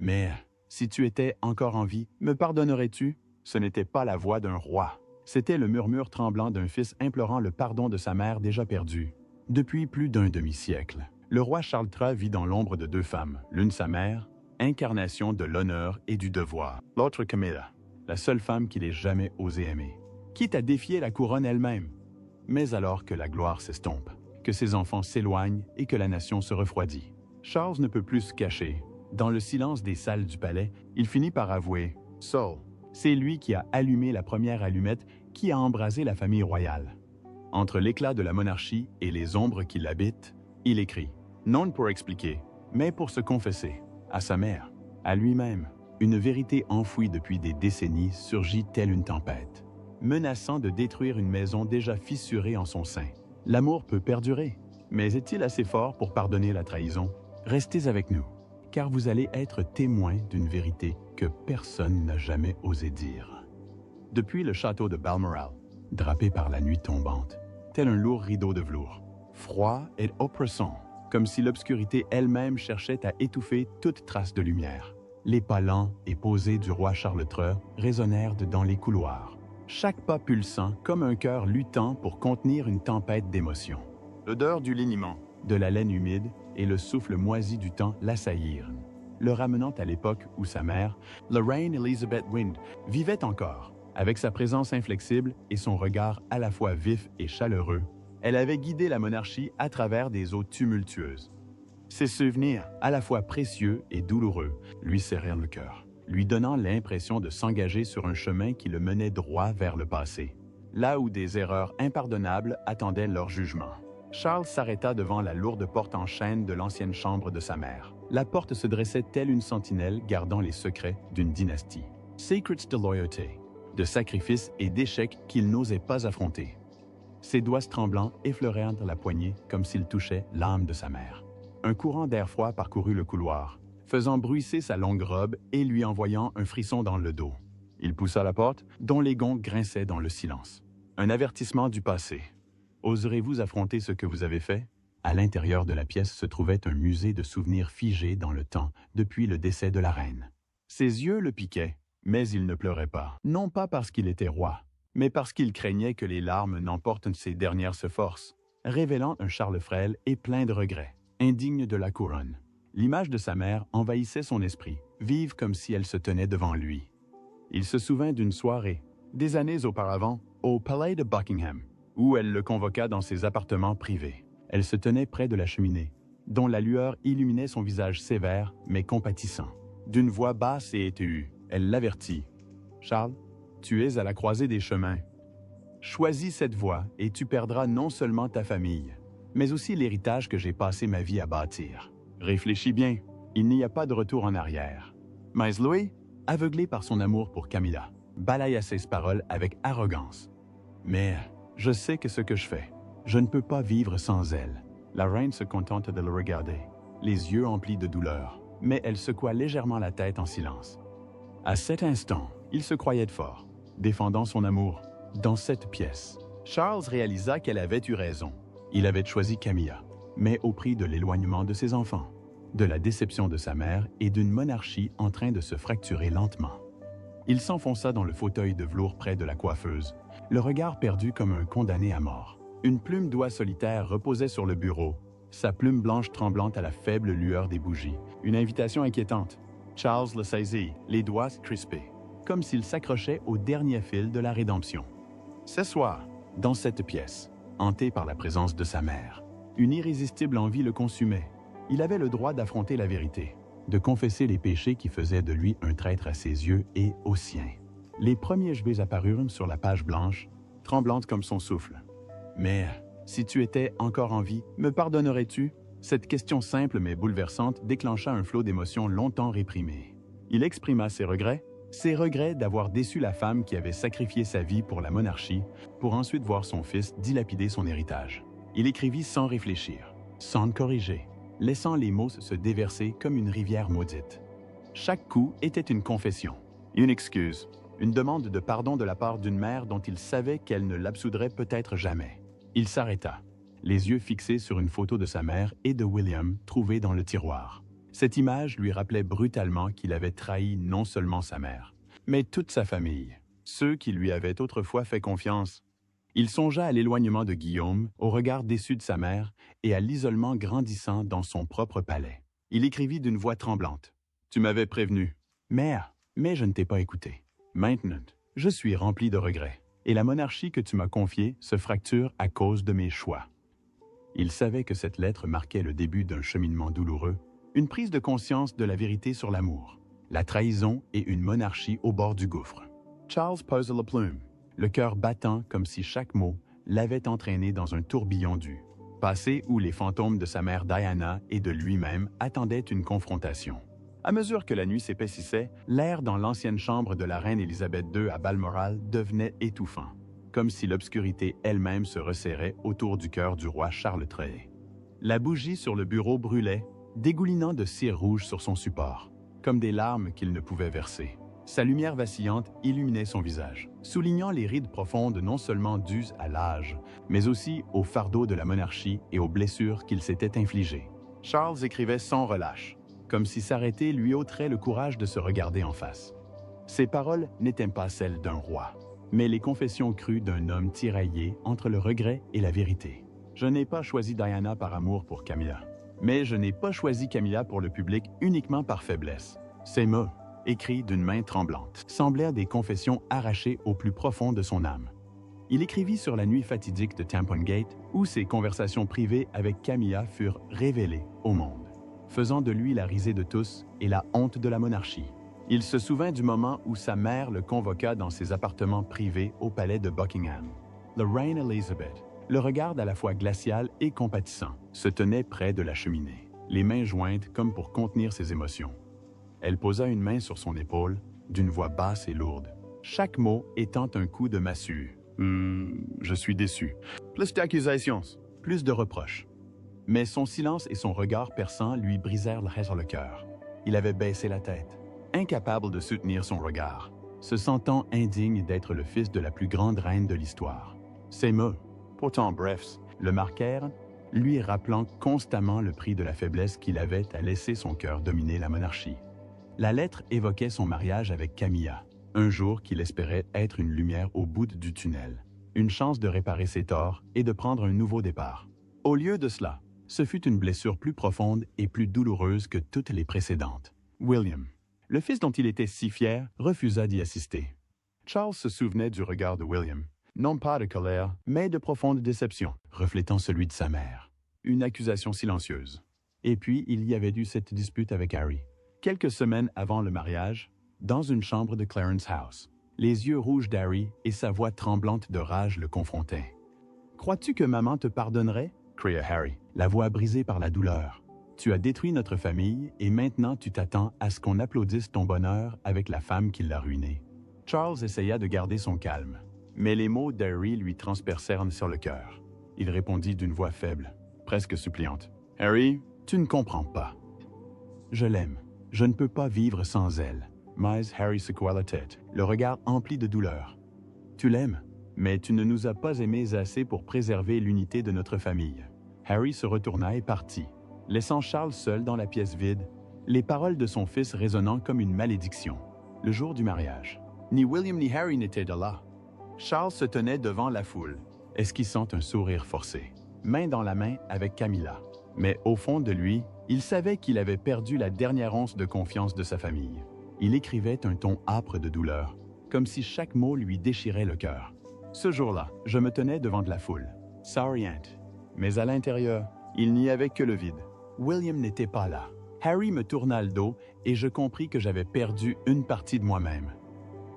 Mais si tu étais encore en vie, me pardonnerais-tu? Ce n'était pas la voix d'un roi. C'était le murmure tremblant d'un fils implorant le pardon de sa mère déjà perdue. Depuis plus d'un demi-siècle, le roi Charles III vit dans l'ombre de deux femmes, l'une sa mère, incarnation de l'honneur et du devoir, l'autre Camilla, la seule femme qu'il ait jamais osé aimer, quitte à défier la couronne elle-même. Mais alors que la gloire s'estompe, que ses enfants s'éloignent et que la nation se refroidit, Charles ne peut plus se cacher. Dans le silence des salles du palais, il finit par avouer « Saul, c'est lui qui a allumé la première allumette qui a embrasé la famille royale. » Entre l'éclat de la monarchie et les ombres qui l'habitent, il écrit, non pour expliquer, mais pour se confesser, à sa mère, à lui-même. Une vérité enfouie depuis des décennies surgit telle une tempête, menaçant de détruire une maison déjà fissurée en son sein. L'amour peut perdurer, mais est-il assez fort pour pardonner la trahison? Restez avec nous, car vous allez être témoin d'une vérité que personne n'a jamais osé dire. Depuis le château de Balmoral, drapé par la nuit tombante, tel un lourd rideau de velours, froid et oppressant, comme si l'obscurité elle-même cherchait à étouffer toute trace de lumière. Les pas lents et posés du roi Charles III résonnèrent dans les couloirs, chaque pas pulsant comme un cœur luttant pour contenir une tempête d'émotions. L'odeur du liniment, de la laine humide et le souffle moisi du temps l'assaillirent, le ramenant à l'époque où sa mère, la reine Elizabeth Wind, vivait encore. Avec sa présence inflexible et son regard à la fois vif et chaleureux, elle avait guidé la monarchie à travers des eaux tumultueuses. Ses souvenirs, à la fois précieux et douloureux, lui serrèrent le cœur, lui donnant l'impression de s'engager sur un chemin qui le menait droit vers le passé, là où des erreurs impardonnables attendaient leur jugement. Charles s'arrêta devant la lourde porte en chêne de l'ancienne chambre de sa mère. La porte se dressait telle une sentinelle gardant les secrets d'une dynastie. Secrets de loyauté, de sacrifices et d'échecs qu'il n'osait pas affronter. Ses doigts tremblants effleurèrent la poignée comme s'ils touchaient l'âme de sa mère. Un courant d'air froid parcourut le couloir, faisant bruisser sa longue robe et lui envoyant un frisson dans le dos. Il poussa la porte, dont les gonds grinçaient dans le silence. Un avertissement du passé. Oserez-vous affronter ce que vous avez fait? À l'intérieur de la pièce se trouvait un musée de souvenirs figés dans le temps depuis le décès de la reine. Ses yeux le piquaient, mais il ne pleurait pas. Non pas parce qu'il était roi, mais parce qu'il craignait que les larmes n'emportent ses dernières forces, révélant un Charles frêle et plein de regrets, indigne de la couronne. L'image de sa mère envahissait son esprit, vive comme si elle se tenait devant lui. Il se souvint d'une soirée, des années auparavant, au palais de Buckingham, où elle le convoqua dans ses appartements privés. Elle se tenait près de la cheminée, dont la lueur illuminait son visage sévère mais compatissant. D'une voix basse et étayue, elle l'avertit. « Charles, tu es à la croisée des chemins. Choisis cette voie et tu perdras non seulement ta famille, mais aussi l'héritage que j'ai passé ma vie à bâtir. Réfléchis bien, il n'y a pas de retour en arrière. » Mais Louis, aveuglé par son amour pour Camilla, balaya ses paroles avec arrogance. « Mais je sais que ce que je fais, je ne peux pas vivre sans elle. » La reine se contente de le regarder, les yeux emplis de douleur, mais elle secoua légèrement la tête en silence. À cet instant, il se croyait fort, défendant son amour. Dans cette pièce, Charles réalisa qu'elle avait eu raison. Il avait choisi Camilla, mais au prix de l'éloignement de ses enfants, de la déception de sa mère et d'une monarchie en train de se fracturer lentement. Il s'enfonça dans le fauteuil de velours près de la coiffeuse, le regard perdu comme un condamné à mort. Une plume d'oie solitaire reposait sur le bureau, sa plume blanche tremblante à la faible lueur des bougies. Une invitation inquiétante. Charles le saisit, les doigts crispés, comme s'il s'accrochait au dernier fil de la rédemption. Ce soir, dans cette pièce, hanté par la présence de sa mère, une irrésistible envie le consumait. Il avait le droit d'affronter la vérité, de confesser les péchés qui faisaient de lui un traître à ses yeux et aux siens. Les premiers jets apparurent sur la page blanche, tremblante comme son souffle. « Mais, si tu étais encore en vie, me pardonnerais-tu? » Cette question simple mais bouleversante déclencha un flot d'émotions longtemps réprimées. Il exprima ses regrets d'avoir déçu la femme qui avait sacrifié sa vie pour la monarchie, pour ensuite voir son fils dilapider son héritage. Il écrivit sans réfléchir, sans corriger, laissant les mots se déverser comme une rivière maudite. Chaque coup était une confession, une excuse, une demande de pardon de la part d'une mère dont il savait qu'elle ne l'absoudrait peut-être jamais. Il s'arrêta, les yeux fixés sur une photo de sa mère et de William trouvée dans le tiroir. Cette image lui rappelait brutalement qu'il avait trahi non seulement sa mère, mais toute sa famille, ceux qui lui avaient autrefois fait confiance. Il songea à l'éloignement de Guillaume, au regard déçu de sa mère et à l'isolement grandissant dans son propre palais. Il écrivit d'une voix tremblante. « Tu m'avais prévenu. Mère, mais je ne t'ai pas écouté. Maintenant, je suis rempli de regrets, et la monarchie que tu m'as confiée se fracture à cause de mes choix. » Il savait que cette lettre marquait le début d'un cheminement douloureux, une prise de conscience de la vérité sur l'amour, la trahison et une monarchie au bord du gouffre. Charles posa la plume, le cœur battant comme si chaque mot l'avait entraîné dans un tourbillon du passé où les fantômes de sa mère Diana et de lui-même attendaient une confrontation. À mesure que la nuit s'épaississait, l'air dans l'ancienne chambre de la reine Élisabeth II à Balmoral devenait étouffant, comme si l'obscurité elle-même se resserrait autour du cœur du roi Charles III. La bougie sur le bureau brûlait, dégoulinant de cire rouge sur son support, comme des larmes qu'il ne pouvait verser. Sa lumière vacillante illuminait son visage, soulignant les rides profondes non seulement dues à l'âge, mais aussi au fardeau de la monarchie et aux blessures qu'il s'était infligées. Charles écrivait sans relâche, comme si s'arrêter lui ôterait le courage de se regarder en face. Ses paroles n'étaient pas celles d'un roi, mais les confessions crues d'un homme tiraillé entre le regret et la vérité. Je n'ai pas choisi Diana par amour pour Camilla, mais je n'ai pas choisi Camilla pour le public uniquement par faiblesse. Ces mots, écrits d'une main tremblante, semblèrent des confessions arrachées au plus profond de son âme. Il écrivit sur la nuit fatidique de Tampon Gate, où ses conversations privées avec Camilla furent révélées au monde, faisant de lui la risée de tous et la honte de la monarchie. Il se souvint du moment où sa mère le convoqua dans ses appartements privés au palais de Buckingham. La reine Elizabeth, le regard à la fois glacial et compatissant, se tenait près de la cheminée, les mains jointes comme pour contenir ses émotions. Elle posa une main sur son épaule, d'une voix basse et lourde, chaque mot étant un coup de massue. Je suis déçu. Plus d'accusations, plus de reproches. » Mais son silence et son regard perçant lui brisèrent le cœur. Il avait baissé la tête, incapable de soutenir son regard, se sentant indigne d'être le fils de la plus grande reine de l'histoire. Ces mots, pourtant brefs, le marquèrent, lui rappelant constamment le prix de la faiblesse qu'il avait à laisser son cœur dominer la monarchie. La lettre évoquait son mariage avec Camilla, un jour qu'il espérait être une lumière au bout du tunnel, une chance de réparer ses torts et de prendre un nouveau départ. Au lieu de cela, ce fut une blessure plus profonde et plus douloureuse que toutes les précédentes. William, le fils dont il était si fier, refusa d'y assister. Charles se souvenait du regard de William, non pas de colère, mais de profonde déception, reflétant celui de sa mère. Une accusation silencieuse. Et puis, il y avait eu cette dispute avec Harry. Quelques semaines avant le mariage, dans une chambre de Clarence House, les yeux rouges d'Harry et sa voix tremblante de rage le confrontaient. « Crois-tu que maman te pardonnerait ?» cria Harry, la voix brisée par la douleur. « Tu as détruit notre famille et maintenant tu t'attends à ce qu'on applaudisse ton bonheur avec la femme qui l'a ruiné. » Charles essaya de garder son calme, mais les mots d'Harry lui transpercèrent sur le cœur. Il répondit d'une voix faible, presque suppliante. « Harry, tu ne comprends pas. Je l'aime. Je ne peux pas vivre sans elle. » Mais Harry secoua la tête, le regard empli de douleur. « Tu l'aimes, mais tu ne nous as pas aimés assez pour préserver l'unité de notre famille. » Harry se retourna et partit, laissant Charles seul dans la pièce vide, les paroles de son fils résonnant comme une malédiction. Le jour du mariage, ni William ni Harry n'étaient de là. Charles se tenait devant la foule, esquissant un sourire forcé, main dans la main avec Camilla. Mais au fond de lui, il savait qu'il avait perdu la dernière once de confiance de sa famille. Il écrivait un ton âpre de douleur, comme si chaque mot lui déchirait le cœur. Ce jour-là, je me tenais devant de la foule. Sorry, Aunt. Mais à l'intérieur, il n'y avait que le vide. William n'était pas là. Harry me tourna le dos et je compris que j'avais perdu une partie de moi-même.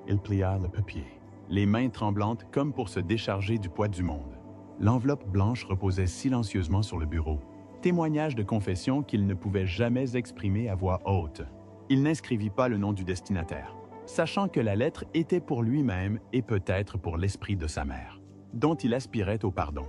Il plia le papier, les mains tremblantes comme pour se décharger du poids du monde. L'enveloppe blanche reposait silencieusement sur le bureau, témoignage de confession qu'il ne pouvait jamais exprimer à voix haute. Il n'inscrivit pas le nom du destinataire, sachant que la lettre était pour lui-même et peut-être pour l'esprit de sa mère, dont il aspirait au pardon.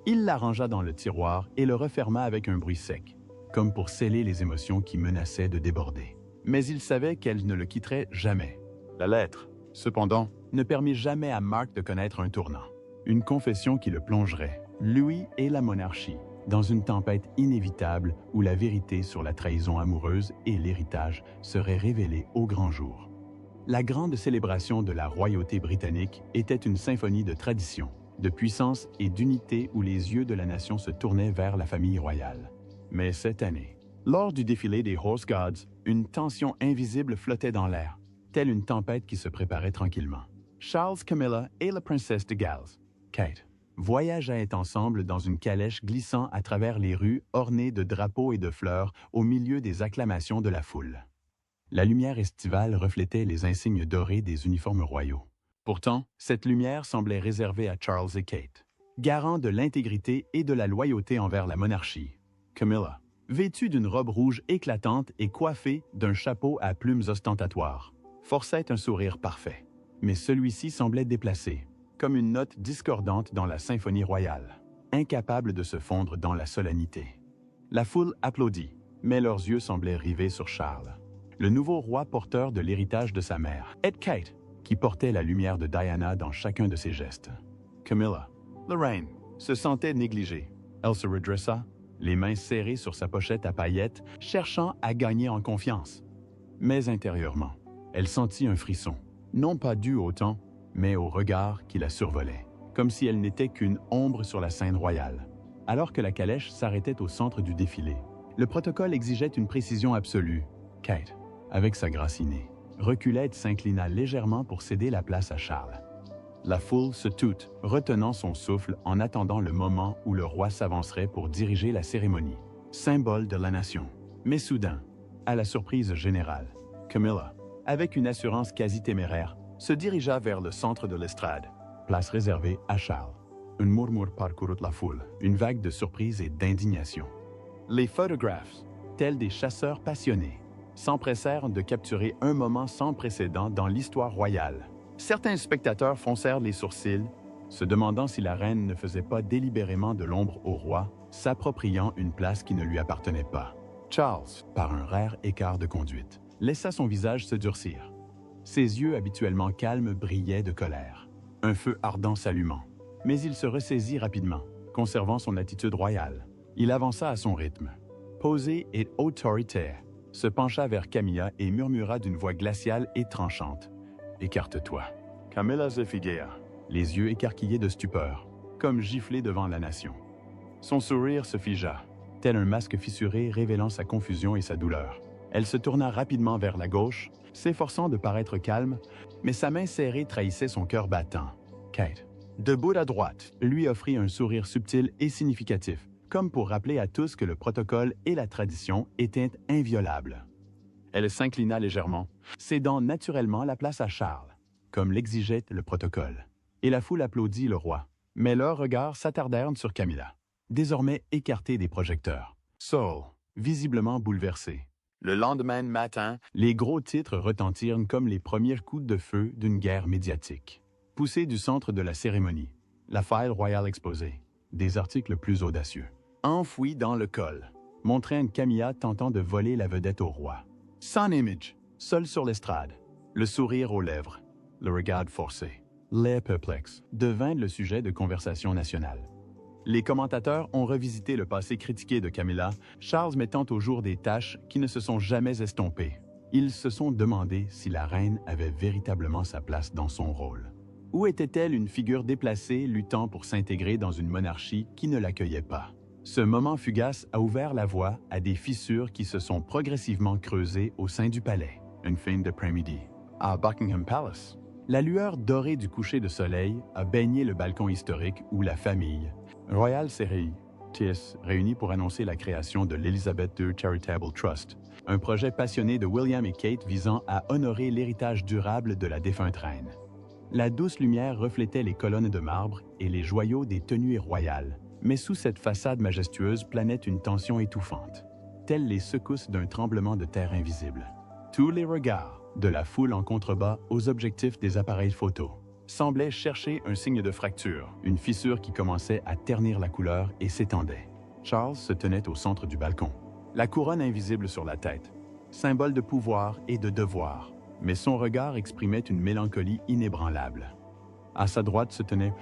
Il la rangea dans le tiroir et le referma avec un bruit sec, comme pour sceller les émotions qui menaçaient de déborder. Mais il savait qu'elle ne le quitterait jamais. La lettre, cependant, ne permit jamais à Mark de connaître un tournant, une confession qui le plongerait, lui et la monarchie, dans une tempête inévitable où la vérité sur la trahison amoureuse et l'héritage serait révélée au grand jour. La grande célébration de la royauté britannique était une symphonie de tradition, de puissance et d'unité où les yeux de la nation se tournaient vers la famille royale. Mais cette année, lors du défilé des Horse Gods, une tension invisible flottait dans l'air, telle une tempête qui se préparait tranquillement. Charles, Camilla et la princesse de Galles, Kate, voyageaient ensemble dans une calèche glissant à travers les rues ornées de drapeaux et de fleurs au milieu des acclamations de la foule. La lumière estivale reflétait les insignes dorés des uniformes royaux. Pourtant, cette lumière semblait réservée à Charles et Kate, garants de l'intégrité et de la loyauté envers la monarchie. Camilla, vêtue d'une robe rouge éclatante et coiffée d'un chapeau à plumes ostentatoires, forçait un sourire parfait. Mais celui-ci semblait déplacé, comme une note discordante dans la symphonie royale, incapable de se fondre dans la solennité. La foule applaudit, mais leurs yeux semblaient rivés sur Charles, le nouveau roi porteur de l'héritage de sa mère, et Kate, qui portait la lumière de Diana dans chacun de ses gestes. Camilla, la reine, se sentait négligée. Elle se redressa, les mains serrées sur sa pochette à paillettes, cherchant à gagner en confiance. Mais intérieurement, elle sentit un frisson, non pas dû au temps, mais au regard qui la survolait, comme si elle n'était qu'une ombre sur la scène royale. Alors que la calèche s'arrêtait au centre du défilé, le protocole exigeait une précision absolue. Kate, avec sa grâce innée, reculait et s'inclina légèrement pour céder la place à Charles. La foule se tut, retenant son souffle en attendant le moment où le roi s'avancerait pour diriger la cérémonie, symbole de la nation. Mais soudain, à la surprise générale, Camilla, avec une assurance quasi téméraire, se dirigea vers le centre de l'estrade, place réservée à Charles. Un murmure parcourut la foule, une vague de surprise et d'indignation. Les photographes, tels des chasseurs passionnés, s'empressèrent de capturer un moment sans précédent dans l'histoire royale. Certains spectateurs froncèrent les sourcils, se demandant si la reine ne faisait pas délibérément de l'ombre au roi, s'appropriant une place qui ne lui appartenait pas. Charles, par un rare écart de conduite, laissa son visage se durcir. Ses yeux habituellement calmes brillaient de colère, un feu ardent s'allumant. Mais il se ressaisit rapidement, conservant son attitude royale. Il avança à son rythme, posé et autoritaire, se pencha vers Camilla et murmura d'une voix glaciale et tranchante. « Écarte-toi. » Camilla se figea, les yeux écarquillés de stupeur, comme giflés devant la nation. Son sourire se figea, tel un masque fissuré révélant sa confusion et sa douleur. Elle se tourna rapidement vers la gauche, s'efforçant de paraître calme, mais sa main serrée trahissait son cœur battant. Kate, debout à droite, lui offrit un sourire subtil et significatif, comme pour rappeler à tous que le protocole et la tradition étaient inviolables. Elle s'inclina légèrement, cédant naturellement la place à Charles, comme l'exigeait le protocole. Et la foule applaudit le roi, mais leurs regards s'attardèrent sur Camilla, désormais écartée des projecteurs. Saul, visiblement bouleversé. Le lendemain matin, les gros titres retentirent comme les premiers coups de feu d'une guerre médiatique. Poussés du centre de la cérémonie, la faille royale exposée, des articles plus audacieux. Enfouis dans le col, montraient une Camilla tentant de voler la vedette au roi. Sans image, seul sur l'estrade, le sourire aux lèvres, le regard forcé. L'air perplexe devint le sujet de conversation nationale. Les commentateurs ont revisité le passé critiqué de Camilla, Charles mettant au jour des tâches qui ne se sont jamais estompées. Ils se sont demandé si la reine avait véritablement sa place dans son rôle. Ou était-elle une figure déplacée luttant pour s'intégrer dans une monarchie qui ne l'accueillait pas? Ce moment fugace a ouvert la voie à des fissures qui se sont progressivement creusées au sein du palais. Une fin d'après-midi. À Buckingham Palace, la lueur dorée du coucher de soleil a baigné le balcon historique où la famille Royal s'est réunie pour annoncer la création de l'Elizabeth II Charitable Trust, un projet passionné de William et Kate visant à honorer l'héritage durable de la défunte reine. La douce lumière reflétait les colonnes de marbre et les joyaux des tenues royales, mais sous cette façade majestueuse planait une tension étouffante, telles les secousses d'un tremblement de terre invisible. Tous les regards, de la foule en contrebas aux objectifs des appareils photo, semblaient chercher un signe de fracture, une fissure qui commençait à ternir la couleur et s'étendait. Charles se tenait au centre du balcon, la couronne invisible sur la tête, symbole de pouvoir et de devoir, mais son regard exprimait une mélancolie inébranlable. À sa droite se tenait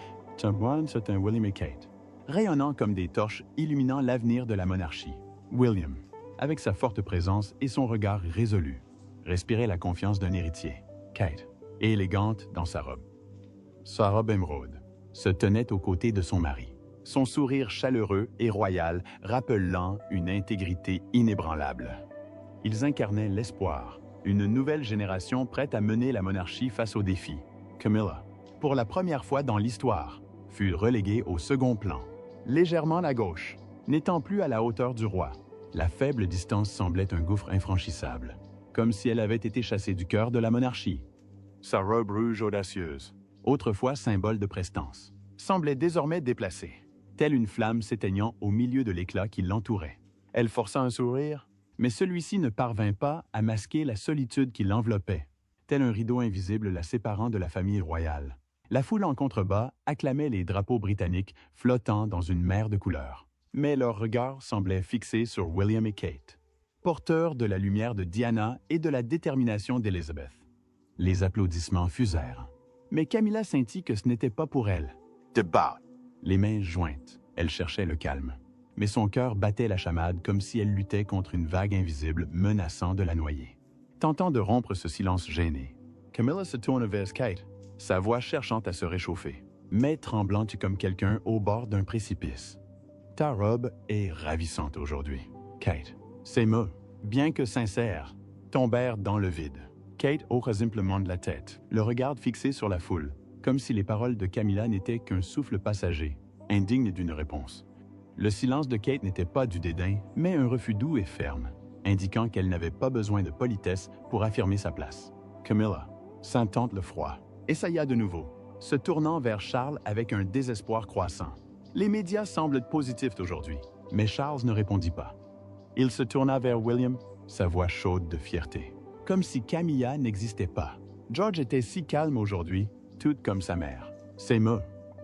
William et Kate, rayonnant comme des torches illuminant l'avenir de la monarchie. William, avec sa forte présence et son regard résolu, respirait la confiance d'un héritier. Kate, élégante dans sa robe émeraude, se tenait aux côtés de son mari. Son sourire chaleureux et royal rappelant une intégrité inébranlable. Ils incarnaient l'espoir, une nouvelle génération prête à mener la monarchie face aux défis. Camilla, pour la première fois dans l'histoire, fut reléguée au second plan, légèrement à gauche, n'étant plus à la hauteur du roi. La faible distance semblait un gouffre infranchissable, comme si elle avait été chassée du cœur de la monarchie. Sa robe rouge audacieuse, autrefois symbole de prestance, semblait désormais déplacée, telle une flamme s'éteignant au milieu de l'éclat qui l'entourait. Elle força un sourire, mais celui-ci ne parvint pas à masquer la solitude qui l'enveloppait, tel un rideau invisible la séparant de la famille royale. La foule en contrebas acclamait les drapeaux britanniques flottant dans une mer de couleurs. Mais leur regard semblait fixé sur William et Kate, porteurs de la lumière de Diana et de la détermination d'Elizabeth. Les applaudissements fusèrent. Mais Camilla sentit que ce n'était pas pour elle. Débat. Les mains jointes, elle cherchait le calme. Mais son cœur battait la chamade comme si elle luttait contre une vague invisible menaçant de la noyer. Tentant de rompre ce silence gêné, Camilla se tourne vers Kate, sa voix cherchant à se réchauffer, mais tremblante comme quelqu'un au bord d'un précipice. « Ta robe est ravissante aujourd'hui, Kate. » Ces mots, bien que sincères, tombèrent dans le vide. Kate hocha simplement de la tête, le regard fixé sur la foule, comme si les paroles de Camilla n'étaient qu'un souffle passager, indigne d'une réponse. Le silence de Kate n'était pas du dédain, mais un refus doux et ferme, indiquant qu'elle n'avait pas besoin de politesse pour affirmer sa place. Camilla, sentant le froid, essaya de nouveau, se tournant vers Charles avec un désespoir croissant. Les médias semblent positifs aujourd'hui, mais Charles ne répondit pas. Il se tourna vers William, sa voix chaude de fierté, comme si Camilla n'existait pas. George était si calme aujourd'hui, tout comme sa mère. Ces mots,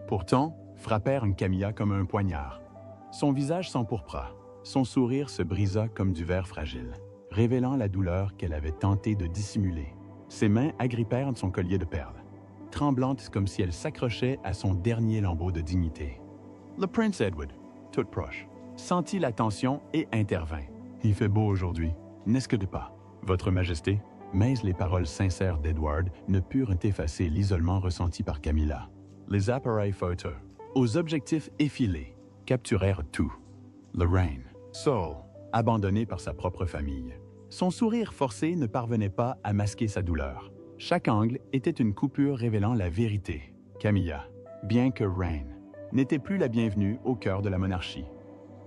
pourtant, frappèrent Camilla comme un poignard. Son visage s'empourpra, son sourire se brisa comme du verre fragile, révélant la douleur qu'elle avait tenté de dissimuler. Ses mains agrippèrent son collier de perles, tremblantes comme si elle s'accrochait à son dernier lambeau de dignité. Le prince Edward, tout proche, sentit la tension et intervint. « Il fait beau aujourd'hui, n'est-ce que de pas, Votre Majesté ?» Mais les paroles sincères d'Edward ne purent effacer l'isolement ressenti par Camilla. Les appareils photo, aux objectifs effilés, capturèrent tout. Lorraine, seule, abandonnée par sa propre famille. Son sourire forcé ne parvenait pas à masquer sa douleur. Chaque angle était une coupure révélant la vérité. Camilla, bien que reine, n'était plus la bienvenue au cœur de la monarchie.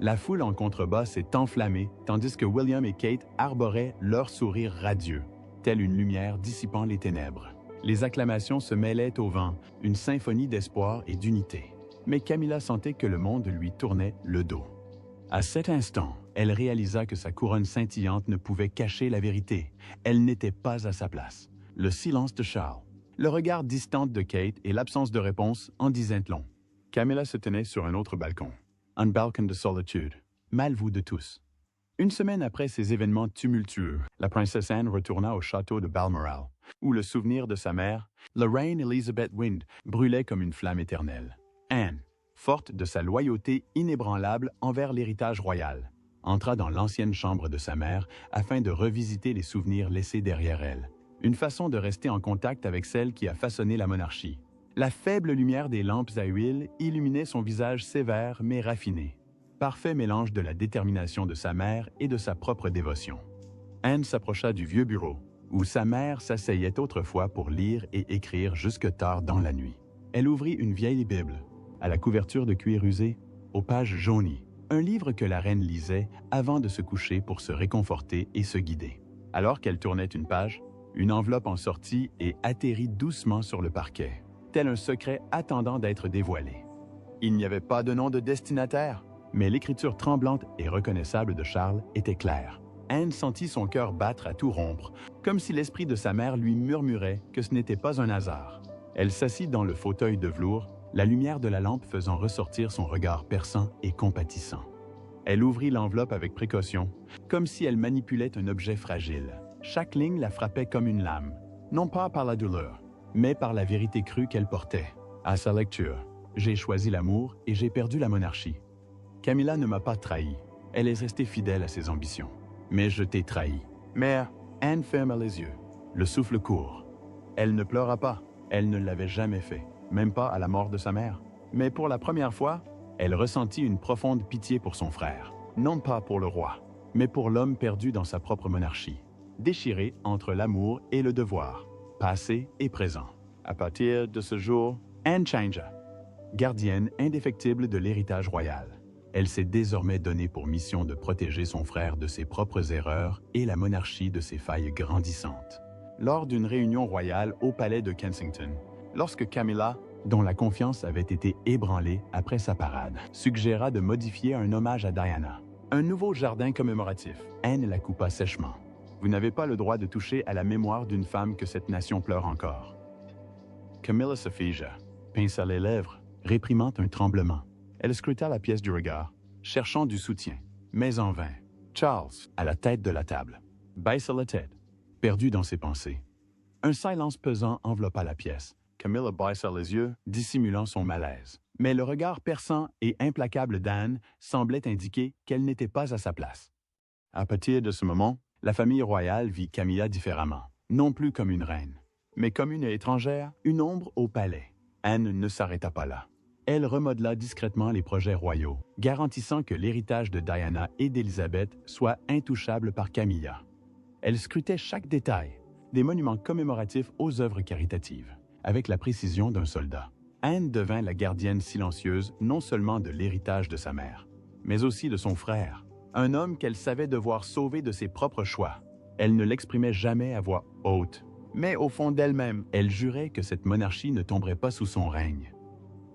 La foule en contrebas s'est enflammée, tandis que William et Kate arboraient leur sourire radieux, telle une lumière dissipant les ténèbres. Les acclamations se mêlaient au vent, une symphonie d'espoir et d'unité. Mais Camilla sentait que le monde lui tournait le dos. À cet instant, elle réalisa que sa couronne scintillante ne pouvait cacher la vérité. Elle n'était pas à sa place. Le silence de Charles, le regard distant de Kate et l'absence de réponse en disaient long. Camilla se tenait sur un autre balcon, un balcon de solitude, mal vu de tous. Une semaine après ces événements tumultueux, la princesse Anne retourna au château de Balmoral, où le souvenir de sa mère, la reine Elizabeth Wind, brûlait comme une flamme éternelle. Anne, forte de sa loyauté inébranlable envers l'héritage royal, entra dans l'ancienne chambre de sa mère afin de revisiter les souvenirs laissés derrière elle, une façon de rester en contact avec celle qui a façonné la monarchie. La faible lumière des lampes à huile illuminait son visage sévère mais raffiné, parfait mélange de la détermination de sa mère et de sa propre dévotion. Anne s'approcha du vieux bureau, où sa mère s'asseyait autrefois pour lire et écrire jusque tard dans la nuit. Elle ouvrit une vieille Bible, à la couverture de cuir usé, aux pages jaunies, un livre que la reine lisait avant de se coucher pour se réconforter et se guider. Alors qu'elle tournait une page, une enveloppe en sortit et atterrit doucement sur le parquet, tel un secret attendant d'être dévoilé. Il n'y avait pas de nom de destinataire, mais l'écriture tremblante et reconnaissable de Charles était claire. Anne sentit son cœur battre à tout rompre, comme si l'esprit de sa mère lui murmurait que ce n'était pas un hasard. Elle s'assit dans le fauteuil de velours, la lumière de la lampe faisant ressortir son regard perçant et compatissant. Elle ouvrit l'enveloppe avec précaution, comme si elle manipulait un objet fragile. Chaque ligne la frappait comme une lame, non pas par la douleur, mais par la vérité crue qu'elle portait. À sa lecture, J'ai choisi l'amour et j'ai perdu la monarchie. Camilla ne m'a pas trahi. Elle est restée fidèle à ses ambitions. Mais je t'ai trahi. Mère, Anne ferma les yeux, le souffle court. Elle ne pleura pas. Elle ne l'avait jamais fait, même pas à la mort de sa mère. Mais pour la première fois, elle ressentit une profonde pitié pour son frère. Non pas pour le roi, mais pour l'homme perdu dans sa propre monarchie, déchiré entre l'amour et le devoir, passé et présent. À partir de ce jour, Anne changea, gardienne indéfectible de l'héritage royal. Elle s'est désormais donnée pour mission de protéger son frère de ses propres erreurs et la monarchie de ses failles grandissantes. Lors d'une réunion royale au palais de Kensington, lorsque Camilla, dont la confiance avait été ébranlée après sa parade, suggéra de modifier un hommage à Diana. Un nouveau jardin commémoratif. Anne la coupa sèchement. Vous n'avez pas le droit de toucher à la mémoire d'une femme que cette nation pleure encore. Camilla se figea, pinça les lèvres, réprimant un tremblement. Elle scruta la pièce du regard, cherchant du soutien, mais en vain. Charles, à la tête de la table, baissa la tête, perdu dans ses pensées. Un silence pesant enveloppa la pièce. Camilla baissa les yeux, dissimulant son malaise. Mais le regard perçant et implacable d'Anne semblait indiquer qu'elle n'était pas à sa place. À partir de ce moment, la famille royale vit Camilla différemment, non plus comme une reine, mais comme une étrangère, une ombre au palais. Anne ne s'arrêta pas là. Elle remodela discrètement les projets royaux, garantissant que l'héritage de Diana et d'Élisabeth soit intouchable par Camilla. Elle scrutait chaque détail, des monuments commémoratifs aux œuvres caritatives, avec la précision d'un soldat. Anne devint la gardienne silencieuse non seulement de l'héritage de sa mère, mais aussi de son frère, un homme qu'elle savait devoir sauver de ses propres choix. Elle ne l'exprimait jamais à voix haute, mais au fond d'elle-même, elle jurait que cette monarchie ne tomberait pas sous son règne.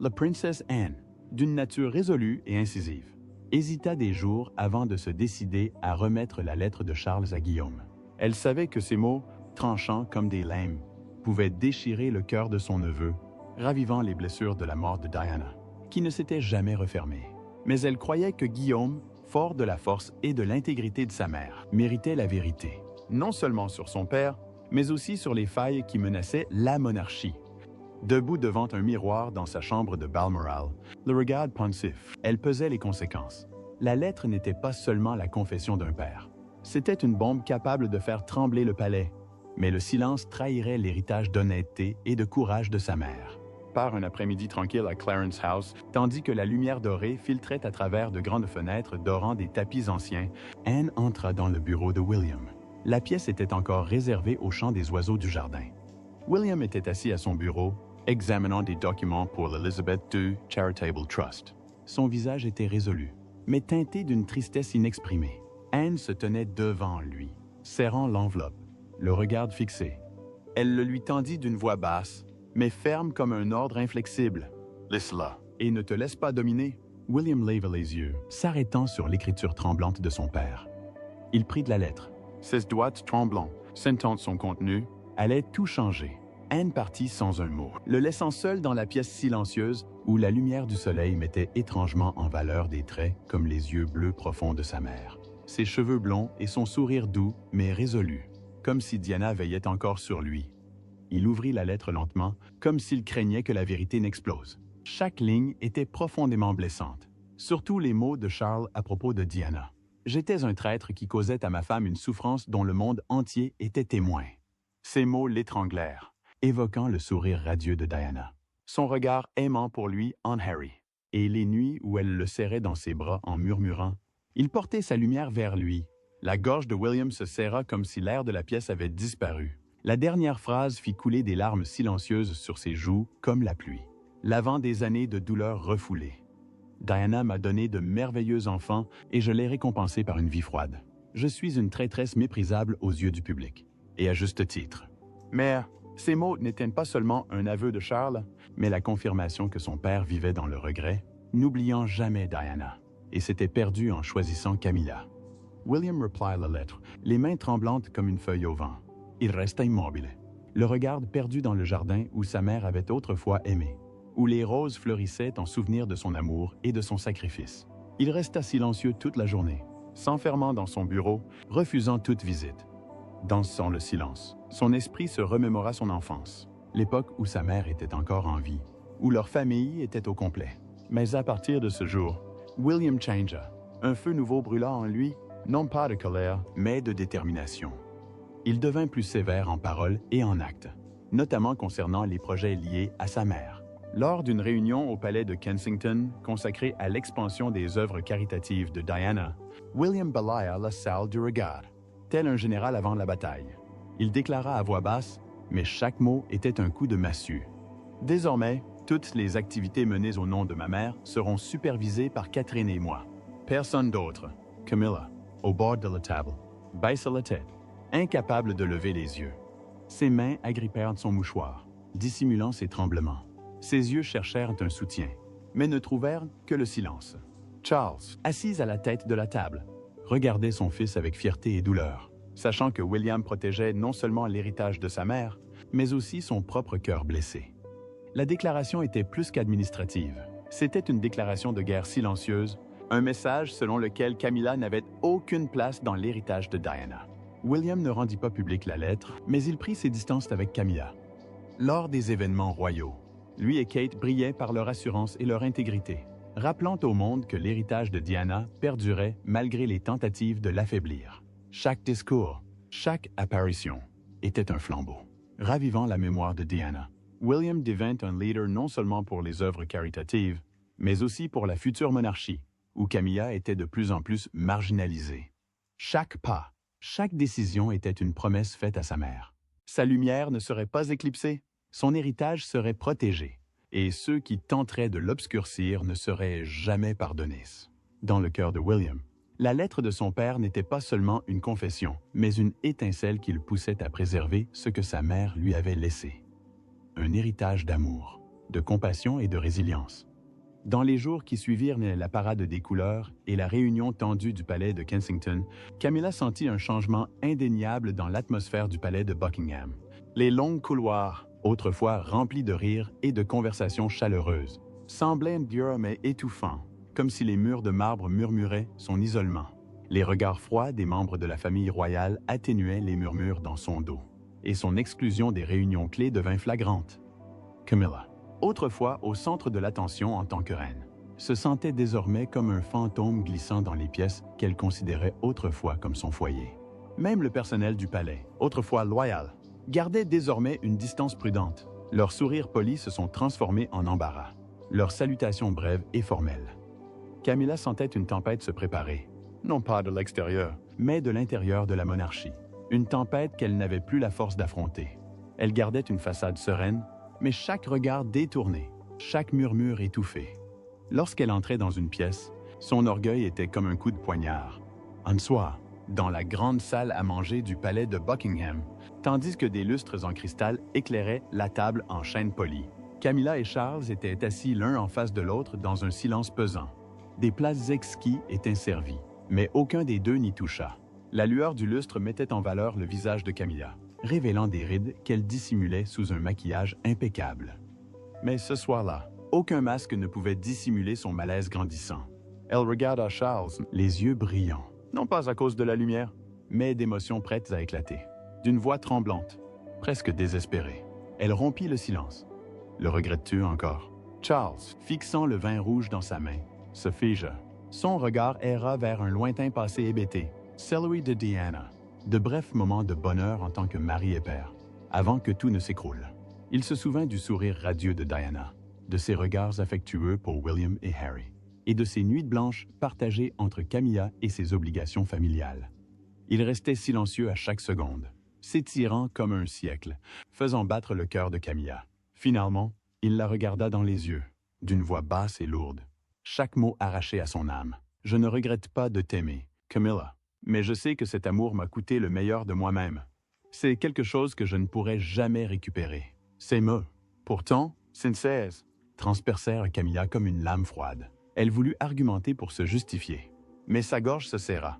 La princesse Anne, d'une nature résolue et incisive, hésita des jours avant de se décider à remettre la lettre de Charles à Guillaume. Elle savait que ces mots, tranchants comme des lames, pouvaient déchirer le cœur de son neveu, ravivant les blessures de la mort de Diana, qui ne s'était jamais refermée. Mais elle croyait que Guillaume, fort de la force et de l'intégrité de sa mère, méritait la vérité, non seulement sur son père, mais aussi sur les failles qui menaçaient la monarchie. Debout devant un miroir dans sa chambre de Balmoral, le regard pensif, elle pesait les conséquences. La lettre n'était pas seulement la confession d'un père. C'était une bombe capable de faire trembler le palais, mais le silence trahirait l'héritage d'honnêteté et de courage de sa mère. Par un après-midi tranquille à Clarence House, tandis que la lumière dorée filtrait à travers de grandes fenêtres dorant des tapis anciens, Anne entra dans le bureau de William. La pièce était encore réservée au chant des oiseaux du jardin. William était assis à son bureau, examinant des documents pour l'Elizabeth II Charitable Trust. Son visage était résolu, mais teinté d'une tristesse inexprimée. Anne se tenait devant lui, serrant l'enveloppe, le regard fixé. Elle le lui tendit d'une voix basse, mais ferme comme un ordre inflexible. « Laisse-la, et ne te laisse pas dominer. » William leva les yeux, s'arrêtant sur l'écriture tremblante de son père. Il prit de la lettre. Ses doigts tremblants, sentant son contenu, allaient tout changer. Anne partit sans un mot, le laissant seul dans la pièce silencieuse où la lumière du soleil mettait étrangement en valeur des traits comme les yeux bleus profonds de sa mère. Ses cheveux blonds et son sourire doux mais résolu, comme si Diana veillait encore sur lui. Il ouvrit la lettre lentement, comme s'il craignait que la vérité n'explose. Chaque ligne était profondément blessante, surtout les mots de Charles à propos de Diana. « J'étais un traître qui causait à ma femme une souffrance dont le monde entier était témoin. » Ces mots l'étranglèrent, évoquant le sourire radieux de Diana, son regard aimant pour lui en Harry, et les nuits où elle le serrait dans ses bras en murmurant. Il portait sa lumière vers lui. La gorge de William se serra comme si l'air de la pièce avait disparu. La dernière phrase fit couler des larmes silencieuses sur ses joues comme la pluie, lavant des années de douleurs refoulées. Diana m'a donné de merveilleux enfants et je l'ai récompensé par une vie froide. Je suis une traîtresse méprisable aux yeux du public, et à juste titre. Mère, ces mots n'étaient pas seulement un aveu de Charles, mais la confirmation que son père vivait dans le regret, n'oubliant jamais Diana, et s'était perdu en choisissant Camilla. William replia la lettre, les mains tremblantes comme une feuille au vent. Il resta immobile, le regard perdu dans le jardin où sa mère avait autrefois aimé, où les roses fleurissaient en souvenir de son amour et de son sacrifice. Il resta silencieux toute la journée, s'enfermant dans son bureau, refusant toute visite. Dansant le silence, son esprit se remémora son enfance, l'époque où sa mère était encore en vie, où leur famille était au complet. Mais à partir de ce jour, William changea. Un feu nouveau brûla en lui, non pas de colère, mais de détermination. Il devint plus sévère en paroles et en actes, notamment concernant les projets liés à sa mère. Lors d'une réunion au palais de Kensington consacrée à l'expansion des œuvres caritatives de Diana, William balaya la salle du regard, tel un général avant la bataille. Il déclara à voix basse, mais chaque mot était un coup de massue. « Désormais, toutes les activités menées au nom de ma mère seront supervisées par Catherine et moi. Personne d'autre. » Camilla, au bord de la table, baissa la tête, incapable de lever les yeux. Ses mains agrippèrent son mouchoir, dissimulant ses tremblements. Ses yeux cherchèrent un soutien, mais ne trouvèrent que le silence. Charles, assis à la tête de la table, regardait son fils avec fierté et douleur, sachant que William protégeait non seulement l'héritage de sa mère, mais aussi son propre cœur blessé. La déclaration était plus qu'administrative. C'était une déclaration de guerre silencieuse, un message selon lequel Camilla n'avait aucune place dans l'héritage de Diana. William ne rendit pas publique la lettre, mais il prit ses distances avec Camilla. Lors des événements royaux, lui et Kate brillaient par leur assurance et leur intégrité, rappelant au monde que l'héritage de Diana perdurait malgré les tentatives de l'affaiblir. Chaque discours, chaque apparition était un flambeau, ravivant la mémoire de Diana. William devint un leader non seulement pour les œuvres caritatives, mais aussi pour la future monarchie, où Camilla était de plus en plus marginalisée. Chaque pas, chaque décision était une promesse faite à sa mère. Sa lumière ne serait pas éclipsée, son héritage serait protégé, et ceux qui tenteraient de l'obscurcir ne seraient jamais pardonnés. Dans le cœur de William, la lettre de son père n'était pas seulement une confession, mais une étincelle qui le poussait à préserver ce que sa mère lui avait laissé. Un héritage d'amour, de compassion et de résilience. Dans les jours qui suivirent la parade des couleurs et la réunion tendue du palais de Kensington, Camilla sentit un changement indéniable dans l'atmosphère du palais de Buckingham. Les longs couloirs, autrefois remplis de rires et de conversations chaleureuses, semblaient durs mais étouffants, comme si les murs de marbre murmuraient son isolement. Les regards froids des membres de la famille royale atténuaient les murmures dans son dos, et son exclusion des réunions clés devint flagrante. Camilla, autrefois au centre de l'attention en tant que reine, se sentait désormais comme un fantôme glissant dans les pièces qu'elle considérait autrefois comme son foyer. Même le personnel du palais, autrefois loyal, gardait désormais une distance prudente. Leurs sourires polis se sont transformés en embarras, leurs salutations brèves et formelles. Camilla sentait une tempête se préparer, non pas de l'extérieur, mais de l'intérieur de la monarchie. Une tempête qu'elle n'avait plus la force d'affronter. Elle gardait une façade sereine, mais chaque regard détourné, chaque murmure étouffé. Lorsqu'elle entrait dans une pièce, son orgueil était comme un coup de poignard. En soi, dans la grande salle à manger du palais de Buckingham, tandis que des lustres en cristal éclairaient la table en chêne poli. Camilla et Charles étaient assis l'un en face de l'autre dans un silence pesant. Des plats exquis étaient servis, mais aucun des deux n'y toucha. La lueur du lustre mettait en valeur le visage de Camilla, révélant des rides qu'elle dissimulait sous un maquillage impeccable. Mais ce soir-là, aucun masque ne pouvait dissimuler son malaise grandissant. Elle regarda Charles, les yeux brillants, non pas à cause de la lumière, mais d'émotions prêtes à éclater. D'une voix tremblante, presque désespérée, elle rompit le silence. « Le regrettes-tu encore ?» Charles, fixant le vin rouge dans sa main, se figea. Son regard erra vers un lointain passé hébété, celui de Diana. De brefs moments de bonheur en tant que mari et père, avant que tout ne s'écroule. Il se souvint du sourire radieux de Diana, de ses regards affectueux pour William et Harry, et de ses nuits blanches partagées entre Camilla et ses obligations familiales. Il restait silencieux à chaque seconde, s'étirant comme un siècle, faisant battre le cœur de Camilla. Finalement, il la regarda dans les yeux, d'une voix basse et lourde, chaque mot arraché à son âme. « Je ne regrette pas de t'aimer, Camilla, mais je sais que cet amour m'a coûté le meilleur de moi-même. C'est quelque chose que je ne pourrai jamais récupérer. » Ces mots, pourtant, sincères, transpercèrent Camilla comme une lame froide. Elle voulut argumenter pour se justifier, mais sa gorge se serra.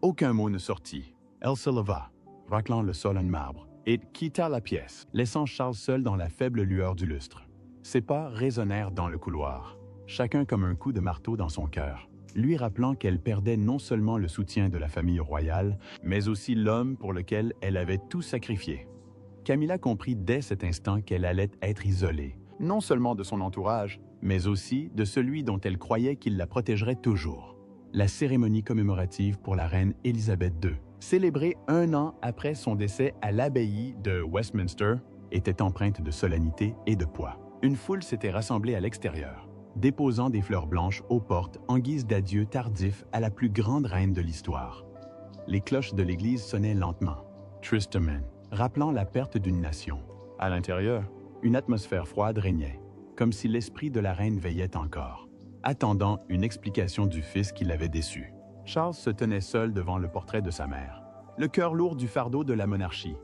Aucun mot ne sortit. Elle se leva, raclant le sol en marbre, et quitta la pièce, laissant Charles seul dans la faible lueur du lustre. Ses pas résonnèrent dans le couloir, chacun comme un coup de marteau dans son cœur, lui rappelant qu'elle perdait non seulement le soutien de la famille royale, mais aussi l'homme pour lequel elle avait tout sacrifié. Camilla comprit dès cet instant qu'elle allait être isolée, non seulement de son entourage, mais aussi de celui dont elle croyait qu'il la protégerait toujours. La cérémonie commémorative pour la reine Élisabeth II, célébrée 1 an après son décès à l'abbaye de Westminster, était empreinte de solennité et de poids. Une foule s'était rassemblée à l'extérieur, déposant des fleurs blanches aux portes en guise d'adieu tardif à la plus grande reine de l'histoire. Les cloches de l'église sonnaient lentement, tristement, rappelant la perte d'une nation. À l'intérieur, une atmosphère froide régnait, comme si l'esprit de la reine veillait encore, attendant une explication du fils qui l'avait déçu. Charles se tenait seul devant le portrait de sa mère, le cœur lourd du fardeau de la monarchie.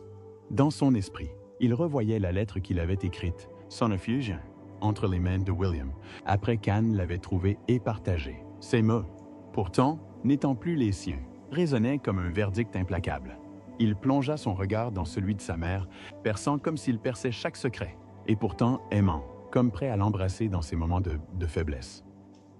Dans son esprit, il revoyait la lettre qu'il avait écrite, son effusion, entre les mains de William, après qu'Anne l'avait trouvée et partagée. Ces mots, pourtant, n'étant plus les siens, résonnaient comme un verdict implacable. Il plongea son regard dans celui de sa mère, perçant comme s'il perçait chaque secret, et pourtant aimant, comme prêt à l'embrasser dans ses moments de faiblesse.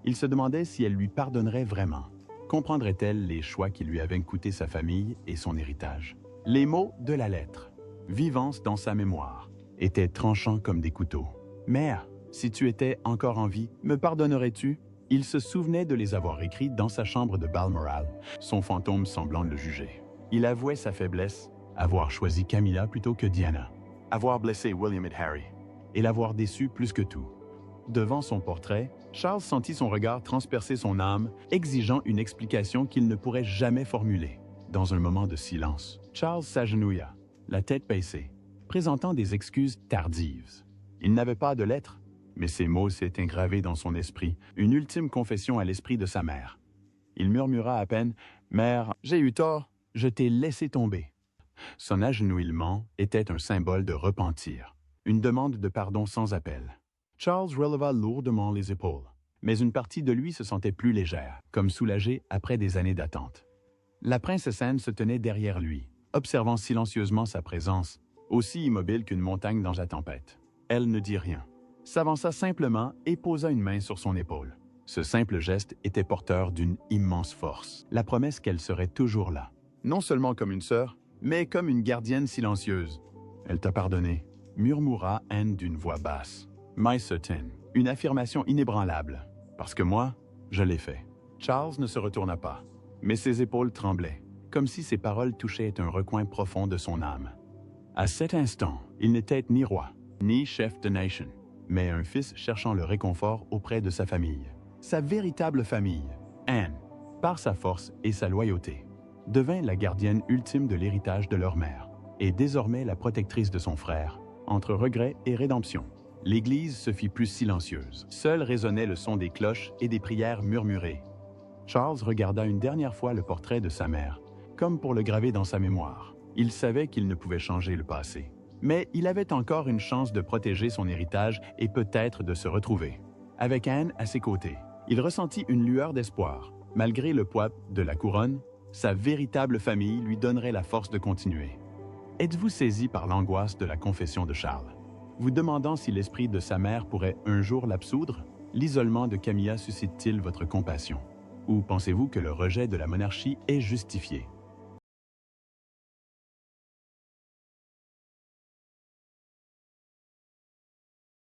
Il se demandait si elle lui pardonnerait vraiment. Comprendrait-elle les choix qui lui avaient coûté sa famille et son héritage? Les mots de la lettre, vivants dans sa mémoire, étaient tranchants comme des couteaux. « Mère, si tu étais encore en vie, me pardonnerais-tu » Il se souvenait de les avoir écrits dans sa chambre de Balmoral, son fantôme semblant le juger. Il avouait sa faiblesse, avoir choisi Camilla plutôt que Diana, avoir blessé William et Harry, et l'avoir déçu plus que tout. Devant son portrait, Charles sentit son regard transpercer son âme, exigeant une explication qu'il ne pourrait jamais formuler. Dans un moment de silence, Charles s'agenouilla, la tête baissée, présentant des excuses tardives. Il n'avait pas de lettre, mais ces mots s'étaient gravés dans son esprit, une ultime confession à l'esprit de sa mère. Il murmura à peine « Mère, j'ai eu tort, je t'ai laissé tomber ». Son agenouillement était un symbole de repentir, une demande de pardon sans appel. Charles releva lourdement les épaules, mais une partie de lui se sentait plus légère, comme soulagée après des années d'attente. La princesse Anne se tenait derrière lui, observant silencieusement sa présence, aussi immobile qu'une montagne dans la tempête. Elle ne dit rien, s'avança simplement et posa une main sur son épaule. Ce simple geste était porteur d'une immense force, la promesse qu'elle serait toujours là, non seulement comme une sœur, mais comme une gardienne silencieuse. « Elle t'a pardonné », murmura Anne d'une voix basse. « My certain », une affirmation inébranlable, parce que moi, je l'ai fait. Charles ne se retourna pas, mais ses épaules tremblaient, comme si ses paroles touchaient un recoin profond de son âme. À cet instant, il n'était ni roi, ni chef de nation, mais un fils cherchant le réconfort auprès de sa famille. Sa véritable famille, Anne, par sa force et sa loyauté, devint la gardienne ultime de l'héritage de leur mère, et désormais la protectrice de son frère, entre regret et rédemption. L'Église se fit plus silencieuse. Seul résonnait le son des cloches et des prières murmurées. Charles regarda une dernière fois le portrait de sa mère, comme pour le graver dans sa mémoire. Il savait qu'il ne pouvait changer le passé. Mais il avait encore une chance de protéger son héritage et peut-être de se retrouver. Avec Anne à ses côtés, il ressentit une lueur d'espoir. Malgré le poids de la couronne, sa véritable famille lui donnerait la force de continuer. Êtes-vous saisi par l'angoisse de la confession de Charles, vous demandant si l'esprit de sa mère pourrait un jour l'absoudre? L'isolement de Camilla suscite-t-il votre compassion? Ou pensez-vous que le rejet de la monarchie est justifié?